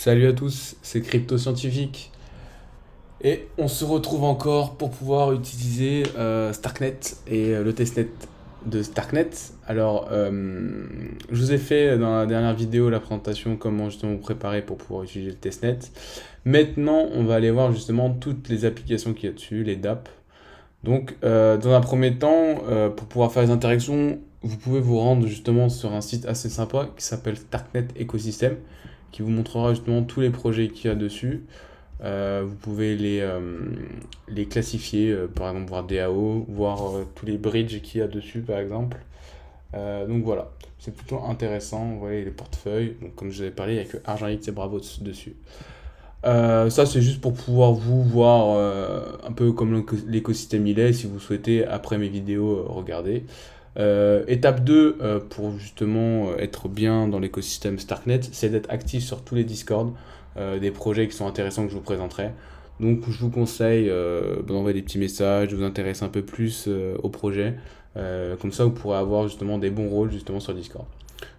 Salut à tous, c'est Crypto Scientifique et on se retrouve encore pour pouvoir utiliser Starknet et le testnet de Starknet. Alors, je vous ai fait dans la dernière vidéo la présentation comment justement vous préparer pour pouvoir utiliser le testnet. Maintenant, on va aller voir justement toutes les applications qu'il y a dessus, les DApp. Donc, dans un premier temps, pour pouvoir faire les interactions, vous pouvez vous rendre justement sur un site assez sympa qui s'appelle Starknet Ecosystem, qui vous montrera justement tous les projets qu'il y a dessus. Vous pouvez les classifier, par exemple voir DAO, voir tous les bridges qu'il y a dessus par exemple. Donc voilà, c'est plutôt intéressant. Vous voyez les portefeuilles, donc, comme je vous avais parlé, il n'y a que ArgentX et Bravos dessus. Ça, c'est juste pour pouvoir vous voir un peu comme l'écosystème il est, si vous souhaitez, après mes vidéos, regarder. Étape 2, pour justement être bien dans l'écosystème Starknet, c'est d'être actif sur tous les Discord, des projets qui sont intéressants que je vous présenterai. Donc je vous conseille d'envoyer des petits messages, de vous intéresser un peu plus au projet. Comme ça, vous pourrez avoir justement des bons rôles justement sur Discord.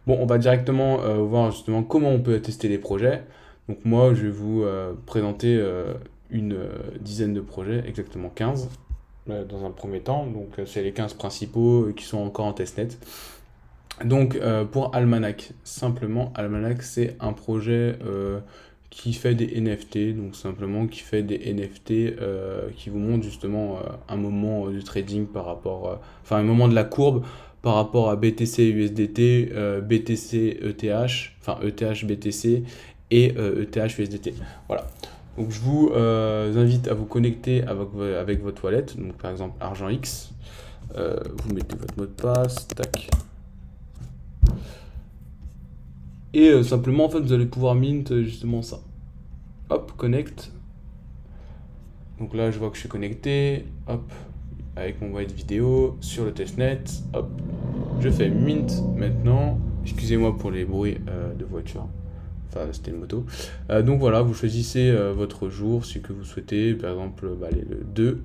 Bon, on va directement voir justement comment on peut tester les projets. Donc moi, je vais vous présenter une dizaine de projets, exactement 15 dans un premier temps. Donc c'est les 15 principaux qui sont encore en testnet. Donc pour Almanac, simplement Almanac c'est un projet qui fait des NFT, donc simplement qui fait des NFT qui vous montre justement un moment du trading par rapport, enfin un moment de la courbe par rapport à BTC USDT, BTC ETH, enfin ETH BTC et ETH USDT. Voilà. Donc je vous invite à vous connecter avec votre wallet, donc par exemple ArgentX. Vous mettez votre mot de passe, tac. Et simplement en fait vous allez pouvoir mint justement ça. Hop, connect. Donc là je vois que je suis connecté. Hop, avec mon wallet vidéo sur le testnet. Hop, je fais mint maintenant. Excusez-moi pour les bruits de voiture. Enfin, c'était une moto. Donc voilà, vous choisissez votre jour, ce que vous souhaitez. Par exemple, allez, le 2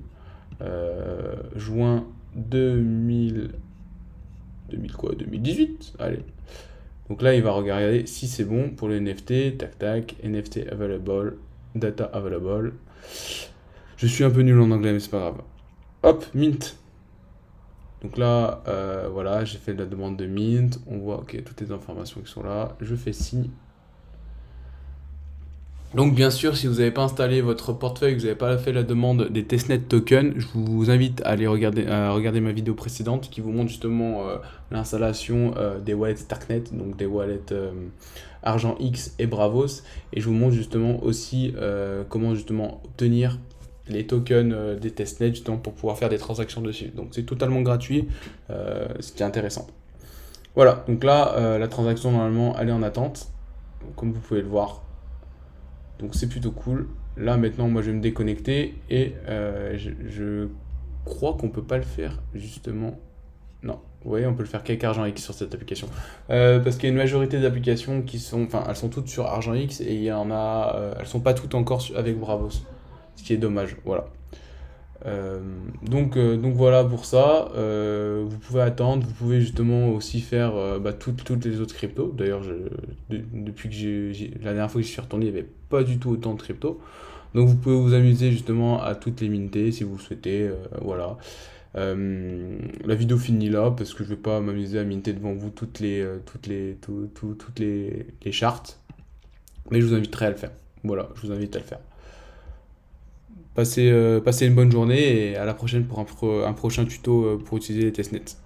juin 2018. Allez. Donc là, il va regarder si c'est bon pour le NFT. Tac, tac. NFT available. Data available. Je suis un peu nul en anglais, mais c'est pas grave. Hop, mint. Donc là, voilà, j'ai fait la demande de mint. On voit, ok, toutes les informations qui sont là. Je fais signe. Donc bien sûr, si vous n'avez pas installé votre portefeuille, que vous n'avez pas fait la demande des testnet tokens, je vous invite à regarder ma vidéo précédente qui vous montre justement l'installation des wallets Starknet, donc des wallets ArgentX et Bravos, et je vous montre justement aussi comment justement obtenir les tokens des testnets justement pour pouvoir faire des transactions dessus. Donc c'est totalement gratuit, ce qui est intéressant. Voilà, donc là la transaction normalement elle est en attente, comme vous pouvez le voir. Donc c'est plutôt cool. Là maintenant moi je vais me déconnecter et je crois qu'on peut pas le faire justement. Non, vous voyez on peut le faire qu'avec ArgentX sur cette application. Parce qu'il y a une majorité d'applications qui sont, enfin elles sont toutes sur ArgentX et il y en a, elles sont pas toutes encore avec Bravos. Ce qui est dommage, voilà. Donc voilà pour ça. Vous pouvez attendre, vous pouvez justement aussi faire toutes les autres cryptos. D'ailleurs, depuis que la dernière fois que je suis retourné, il n'y avait pas du tout autant de cryptos. Donc vous pouvez vous amuser justement à toutes les minter si vous souhaitez. Voilà. La vidéo finit là parce que je vais pas m'amuser à minter devant vous toutes les chartes. Mais je vous inviterai à le faire. Voilà, je vous invite à le faire. Passez une bonne journée et à la prochaine pour un prochain tuto pour utiliser les testnets.